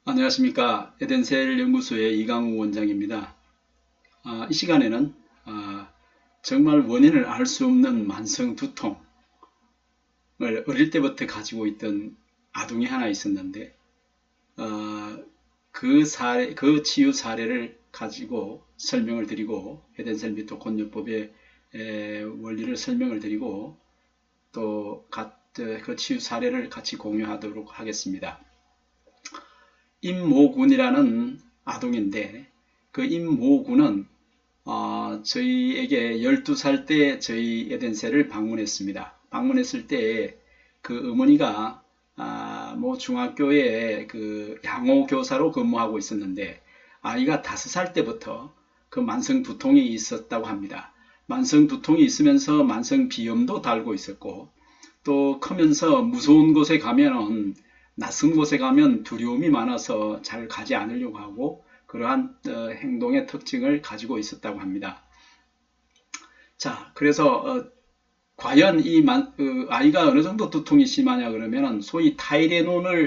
안녕하십니까. 에덴셀 연구소의 이강우 원장입니다. 이 시간에는 정말 원인을 알 수 없는 만성 두통을 어릴 때부터 가지고 있던 아동이 하나 있었는데 그 치유 사례를 가지고 설명을 드리고 에덴셀 미토콘요법의 원리를 설명을 드리고 또 그 치유 사례를 같이 공유하도록 하겠습니다. 임모군이라는 아동인데 그 임모군은 저희에게 12살 때 저희 에덴셀을 방문했습니다. 방문했을 때 그 어머니가 뭐 중학교에 그 양호교사로 근무하고 있었는데 아이가 5살 때부터 그 만성 두통이 있었다고 합니다. 만성 두통이 있으면서 만성 비염도 달고 있었고 또 크면서 무서운 곳에 가면은 낯선 곳에 가면 두려움이 많아서 잘 가지 않으려고 하고 그러한 행동의 특징을 가지고 있었다고 합니다. 자, 그래서 과연 이 아이가 어느 정도 두통이 심하냐 그러면은 소위 타이레놀이나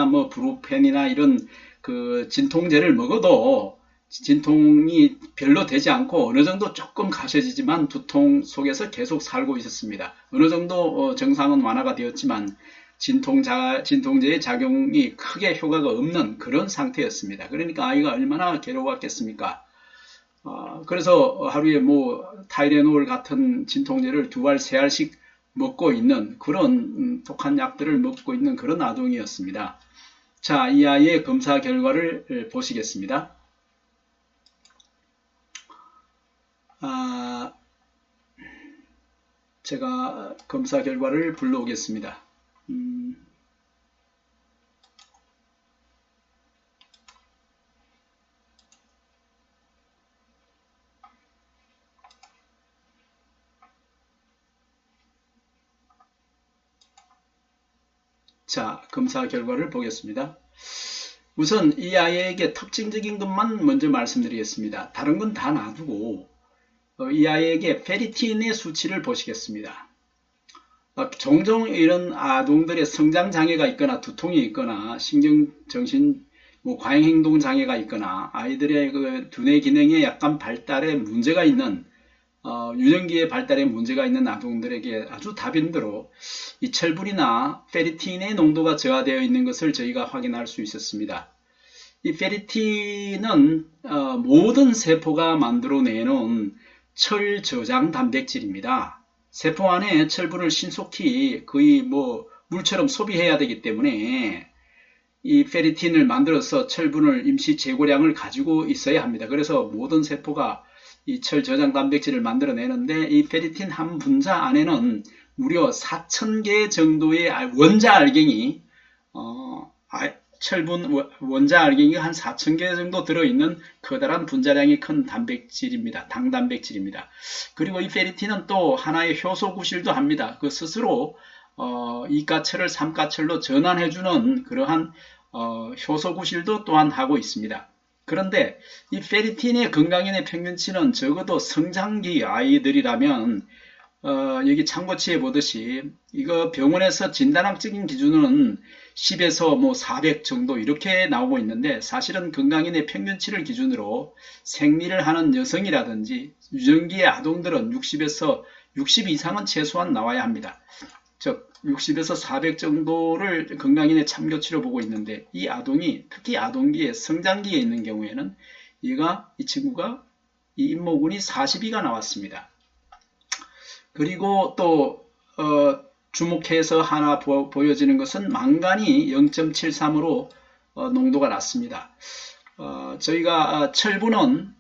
뭐 브루펜이나 이런 그 진통제를 먹어도 진통이 별로 되지 않고 어느 정도 조금 가셔지지만 두통 속에서 계속 살고 있었습니다. 어느 정도 정상은 완화가 되었지만 진통제의 작용이 크게 효과가 없는 그런 상태였습니다. 그러니까 아이가 얼마나 괴로웠겠습니까? 그래서 하루에 뭐 타이레놀 같은 진통제를 2알, 3알씩 먹고 있는 그런 독한 약들을 먹고 있는 그런 아동이었습니다. 자, 이 아이의 검사 결과를 보시겠습니다. 제가 검사 결과를 불러오겠습니다. 자, 검사 결과를 보겠습니다. 우선 이 아이에게 특징적인 것만 먼저 말씀드리겠습니다. 다른 건 다 놔두고 이 아이에게 페리틴의 수치를 보시겠습니다. 종종 이런 아동들의 성장 장애가 있거나 두통이 있거나 신경 정신 과잉 행동 장애가 있거나 아이들의 그 두뇌 기능에 약간 발달에 문제가 있는 유전기의 발달에 문제가 있는 아동들에게 아주 다변도로 이 철분이나 페리틴의 농도가 저하되어 있는 것을 저희가 확인할 수 있었습니다. 이 페리틴은 모든 세포가 만들어내는 철 저장 단백질입니다. 세포 안에 철분을 신속히 거의 뭐 물처럼 소비해야 되기 때문에 이 페리틴을 만들어서 철분을 임시 재고량을 가지고 있어야 합니다. 그래서 모든 세포가 이 철 저장 단백질을 만들어내는데 이 페리틴 한 분자 안에는 무려 4,000개 정도의 원자 알갱이 철분 원자 알갱이가 한 4,000개 정도 들어있는 커다란 분자량이 큰 단백질입니다. 당단백질입니다. 그리고 이 페리틴은 또 하나의 효소 구실도 합니다. 그 스스로 이가철을 삼가철로 전환해주는 그러한 효소 구실도 또한 하고 있습니다. 그런데 이 페리틴의 건강인의 평균치는 적어도 성장기 아이들이라면 여기 참고치에 보듯이 이거 병원에서 진단학적인 기준은 10에서 뭐 400 정도 이렇게 나오고 있는데 사실은 건강인의 평균치를 기준으로 생리를 하는 여성이라든지 유전기의 아동들은 60에서 60 이상은 최소한 나와야 합니다. 즉 60에서 400 정도를 건강인의 참교치로 보고 있는데 이 아동이 특히 아동기에 성장기에 있는 경우에는 이 친구가 이 임모군이 42가 나왔습니다. 그리고 또 주목해서 하나 보여지는 것은 망간이 0.73으로 농도가 낮습니다. 저희가 철분은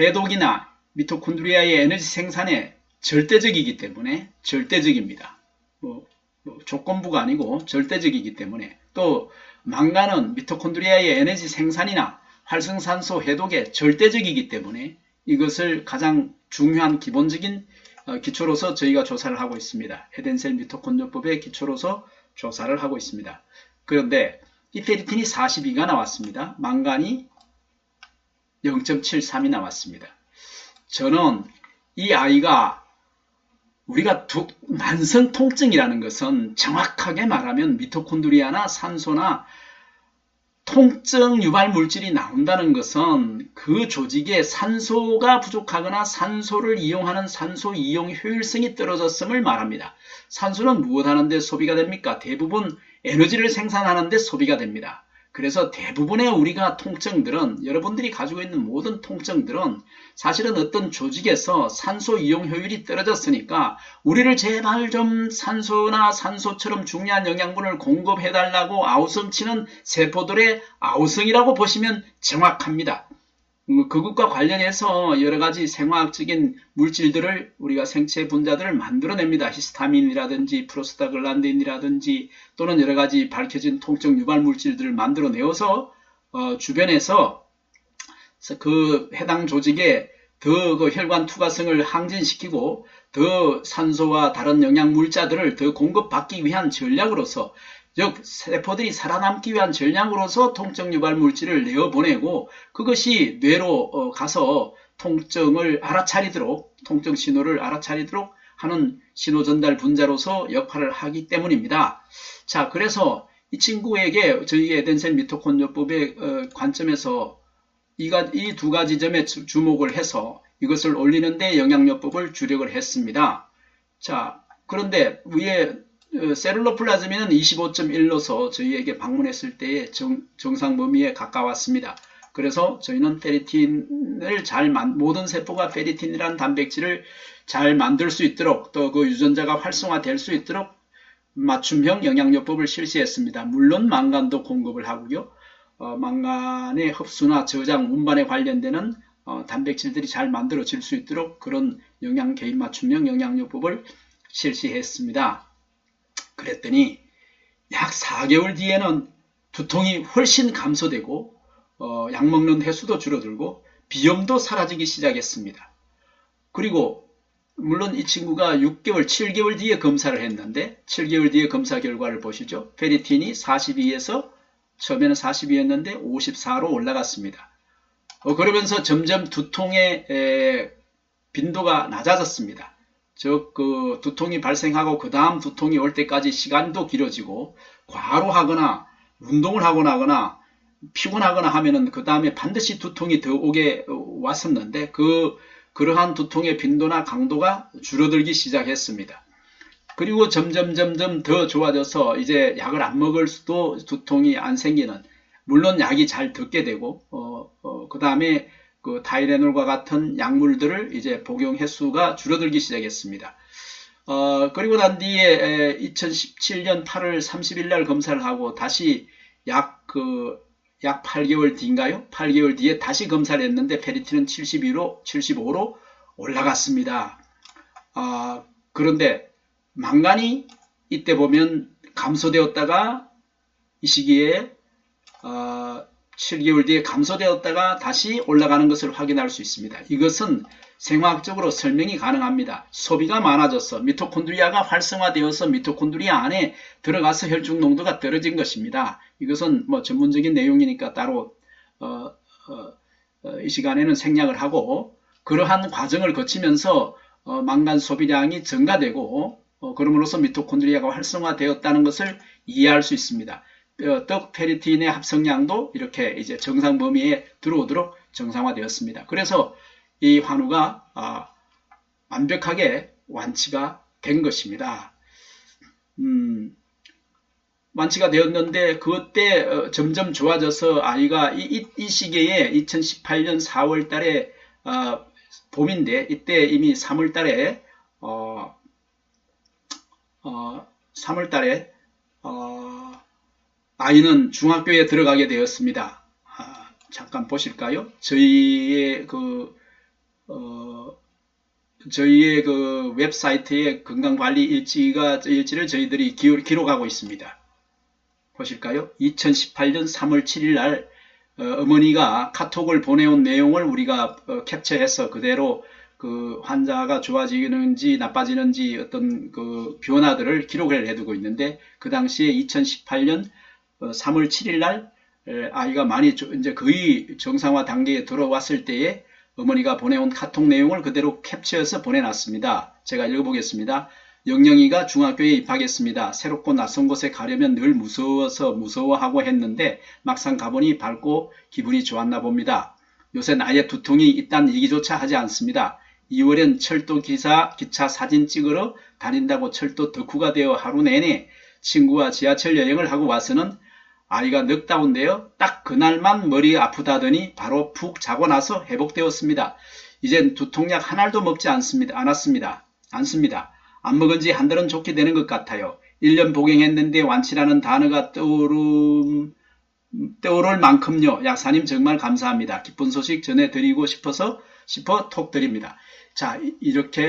해독이나 미토콘드리아의 에너지 생산에 절대적이기 때문에 절대적입니다. 조건부가 아니고 절대적이기 때문에 또 망간은 미토콘드리아의 에너지 생산이나 활성산소 해독에 절대적이기 때문에 이것을 가장 중요한 기본적인 기초로서 저희가 조사를 하고 있습니다. 에덴셀 미토콘드리아법의 기초로서 조사를 하고 있습니다. 그런데 이 페리틴이 42가 나왔습니다. 망간이 0.73이 나왔습니다. 저는 이 아이가 우리가 만성 통증이라는 것은 정확하게 말하면 미토콘드리아나 산소나 통증 유발 물질이 나온다는 것은 그 조직에 산소가 부족하거나 산소를 이용하는 산소 이용 효율성이 떨어졌음을 말합니다. 산소는 무엇 하는데 소비가 됩니까? 대부분 에너지를 생산하는데 소비가 됩니다. 그래서 대부분의 우리가 통증들은, 여러분들이 가지고 있는 모든 통증들은 사실은 어떤 조직에서 산소 이용 효율이 떨어졌으니까 우리를 제발 좀 산소나 산소처럼 중요한 영양분을 공급해달라고 아우성치는 세포들의 아우성이라고 보시면 정확합니다. 그것과 관련해서 여러 가지 생화학적인 물질들을 우리가 생체 분자들을 만들어냅니다. 히스타민이라든지 프로스타글란딘이라든지 또는 여러 가지 밝혀진 통증 유발 물질들을 만들어내어서 주변에서 그 해당 조직에 더 그 혈관 투과성을 항진시키고 더 산소와 다른 영양 물자들을 더 공급받기 위한 전략으로서, 즉 세포들이 살아남기 위한 전략으로서 통증 유발 물질을 내어보내고 그것이 뇌로 가서 통증을 알아차리도록, 통증 신호를 알아차리도록 하는 신호 전달 분자로서 역할을 하기 때문입니다. 자, 그래서 이 친구에게 저희 에덴셀 미토콘드리아법의 관점에서 이 두 가지 점에 주목을 해서 이것을 올리는데 영양요법을 주력을 했습니다. 자, 그런데 위에 셀룰러 플라즈민은 25.1로서 저희에게 방문했을 때의 정상 범위에 가까웠습니다. 그래서 저희는 페리틴을 모든 세포가 페리틴이라는 단백질을 잘 만들 수 있도록, 또 그 유전자가 활성화될 수 있도록 맞춤형 영양요법을 실시했습니다. 물론 망간도 공급을 하고요. 망간의 흡수나 저장, 운반에 관련되는 단백질들이 잘 만들어질 수 있도록 그런 영양 개인 맞춤형 영양요법을 실시했습니다. 그랬더니 약 4개월 뒤에는 두통이 훨씬 감소되고 약 먹는 횟수도 줄어들고 비염도 사라지기 시작했습니다. 그리고 물론 이 친구가 6개월, 7개월 뒤에 검사를 했는데 7개월 뒤에 검사 결과를 보시죠. 페리틴이 42에서 처음에는 42였는데 54로 올라갔습니다. 그러면서 점점 두통의 빈도가 낮아졌습니다. 즉 그 두통이 발생하고 그 다음 두통이 올 때까지 시간도 길어지고 과로하거나 운동을 하거나 하거나 피곤하거나 하면은 그 다음에 반드시 두통이 더 오게 왔었는데 그러한 두통의 빈도나 강도가 줄어들기 시작했습니다. 그리고 점점 더 좋아져서 이제 약을 안 먹을 수도 두통이 안 생기는, 물론 약이 잘 듣게 되고 그 다음에 그 타이레놀과 같은 약물들을 이제 복용 횟수가 줄어들기 시작했습니다. 그리고 난 뒤에 2017년 8월 30일 날 검사를 하고 다시 약 8개월 뒤인가요? 8개월 뒤에 다시 검사를 했는데 페리틴은 75로 올라갔습니다. 그런데 망간이 이때 보면 감소되었다가 이 시기에 7개월 뒤에 감소되었다가 다시 올라가는 것을 확인할 수 있습니다. 이것은 생화학적으로 설명이 가능합니다. 소비가 많아져서 미토콘드리아가 활성화되어서 미토콘드리아 안에 들어가서 혈중 농도가 떨어진 것입니다. 이것은 뭐 전문적인 내용이니까 따로 이 시간에는 생략을 하고, 그러한 과정을 거치면서 망간 소비량이 증가되고 그럼으로써 미토콘드리아가 활성화되었다는 것을 이해할 수 있습니다. 또 페리틴의 합성량도 이렇게 이제 정상 범위에 들어오도록 정상화되었습니다. 그래서 이 환우가 완벽하게 완치가 된 것입니다. 완치가 되었는데 그때 점점 좋아져서 아이가 이 시기에 2018년 4월 달에 봄인데 이때 이미 3월 달에 3월 달에 아이는 중학교에 들어가게 되었습니다. 잠깐 보실까요? 저희의 그 웹사이트에 건강관리 일지를 저희들이 기록하고 있습니다. 보실까요? 2018년 3월 7일 날 어머니가 카톡을 보내온 내용을 우리가 캡처해서 그대로 그 환자가 좋아지는지 나빠지는지 어떤 그 변화들을 기록을 해두고 있는데, 그 당시에 2018년 3월 7일 날 아이가 많이 이제 거의 정상화 단계에 들어왔을 때에 어머니가 보내온 카톡 내용을 그대로 캡처해서 보내놨습니다. 제가 읽어보겠습니다. 영영이가 중학교에 입학했습니다. 새롭고 낯선 곳에 가려면 늘 무서워서 무서워하고 했는데 막상 가보니 밝고 기분이 좋았나 봅니다. 요새 나의 두통이 있다는 얘기조차 하지 않습니다. 2월엔 철도 기차 사진 찍으러 다닌다고 철도 덕후가 되어 하루 내내 친구와 지하철 여행을 하고 와서는 아이가 넉다운데요. 딱 그날만 머리 아프다더니 바로 푹 자고 나서 회복되었습니다. 이젠 두통약 한 알도 먹지 않습니다. 안 먹은 지 한 달은 좋게 되는 것 같아요. 1년 복용했는데 완치라는 단어가 떠오를 만큼요. 약사님 정말 감사합니다. 기쁜 소식 전해드리고 싶어 톡 드립니다. 자, 이렇게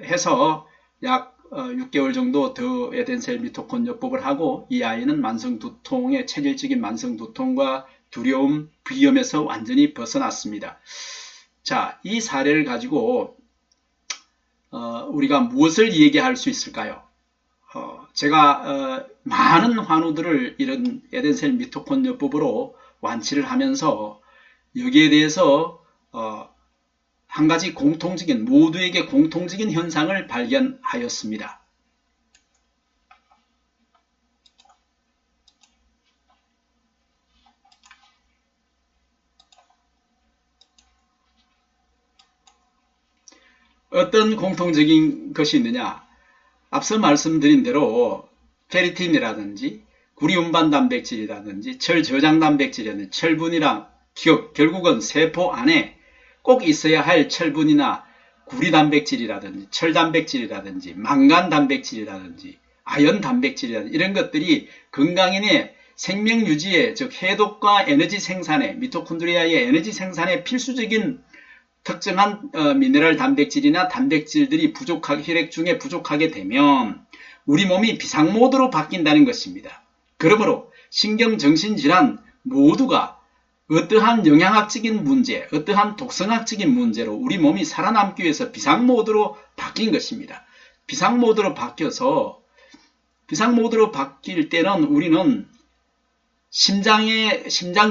해서 약 6개월 정도 더 에덴셀 미토콘요법을 하고 이 아이는 만성두통의 체질적인 만성두통과 두려움, 비염에서 완전히 벗어났습니다. 자, 이 사례를 가지고 우리가 무엇을 얘기할 수 있을까요? 제가 많은 환우들을 이런 에덴셀 미토콘요법으로 완치를 하면서 여기에 대해서 한 가지 모두에게 공통적인 현상을 발견하였습니다. 어떤 공통적인 것이 있느냐? 앞서 말씀드린 대로 페리틴이라든지 구리운반 단백질이라든지 철저장 단백질이라든지 철분이랑 결국은 세포 안에 꼭 있어야 할 철분이나 구리 단백질이라든지 철 단백질이라든지 망간 단백질이라든지 아연 단백질이라든지 이런 것들이 건강인의 생명 유지에 즉 해독과 에너지 생산에 미토콘드리아의 에너지 생산에 필수적인 특정한 미네랄 단백질이나 단백질들이 혈액 중에 부족하게 되면 우리 몸이 비상모드로 바뀐다는 것입니다. 그러므로 신경정신질환 모두가 어떠한 영양학적인 문제, 어떠한 독성학적인 문제로 우리 몸이 살아남기 위해서 비상모드로 바뀐 것입니다. 비상모드로 바뀔 때는 우리는 심장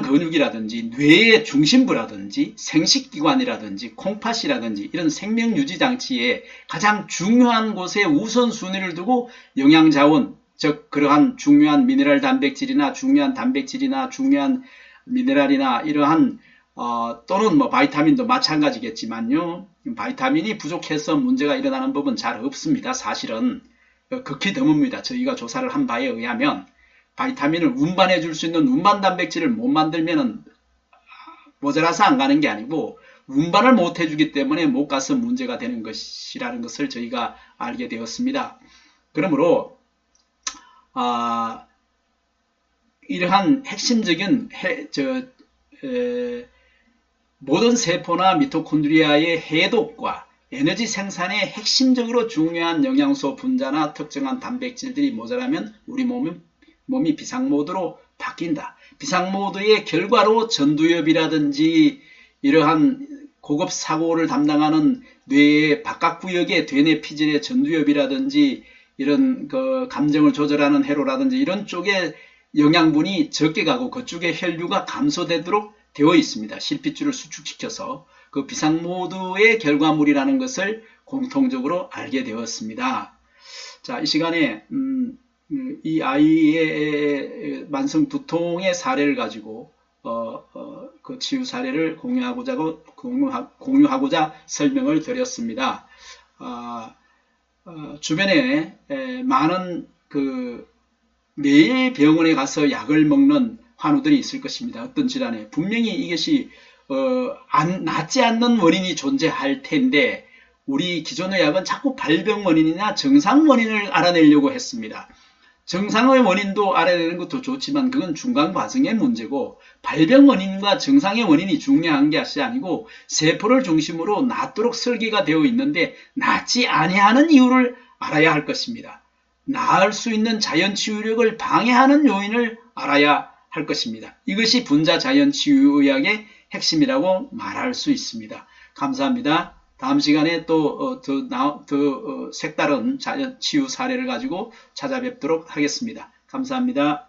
근육이라든지 뇌의 중심부라든지 생식기관이라든지 콩팥이라든지 이런 생명유지장치에 가장 중요한 곳에 우선순위를 두고 영양자원, 즉 그러한 중요한 미네랄 단백질이나 중요한 단백질이나 중요한 미네랄이나 이러한 또는 뭐 바이타민도 마찬가지겠지만요. 바이타민이 부족해서 문제가 일어나는 법은 잘 없습니다. 사실은 극히 드뭅니다. 저희가 조사를 한 바에 의하면 바이타민을 운반해 줄 수 있는 운반 단백질을 못 만들면 모자라서 안 가는 게 아니고 운반을 못 해주기 때문에 못 가서 문제가 되는 것이라는 것을 저희가 알게 되었습니다. 그러므로 이러한 핵심적인 모든 세포나 미토콘드리아의 해독과 에너지 생산에 핵심적으로 중요한 영양소 분자나 특정한 단백질들이 모자라면 우리 몸이 비상모드로 바뀐다. 비상모드의 결과로 전두엽이라든지 이러한 고급 사고를 담당하는 뇌의 바깥구역의 되뇌피질의 전두엽이라든지 이런 감정을 조절하는 회로라든지 이런 쪽에 영양분이 적게 가고 그쪽에 혈류가 감소되도록 되어 있습니다. 실핏줄을 수축시켜서 그 비상모드의 결과물이라는 것을 공통적으로 알게 되었습니다. 자, 이 시간에 이 아이의 만성 두통의 사례를 가지고 그 치유 사례를 공유하고자 설명을 드렸습니다. 주변에 많은 매일 병원에 가서 약을 먹는 환우들이 있을 것입니다. 어떤 질환에 분명히 이것이 낫지 않는 원인이 존재할 텐데 우리 기존의 약은 자꾸 발병 원인이나 정상 원인을 알아내려고 했습니다. 정상의 원인도 알아내는 것도 좋지만 그건 중간 과정의 문제고 발병 원인과 정상의 원인이 중요한 것이 아니고 세포를 중심으로 낫도록 설계가 되어 있는데 낫지 아니하는 이유를 알아야 할 것입니다. 나을 수 있는 자연치유력을 방해하는 요인을 알아야 할 것입니다. 이것이 분자자연치유의학의 핵심이라고 말할 수 있습니다. 감사합니다. 다음 시간에 또 더 색다른 자연치유 사례를 가지고 찾아뵙도록 하겠습니다. 감사합니다.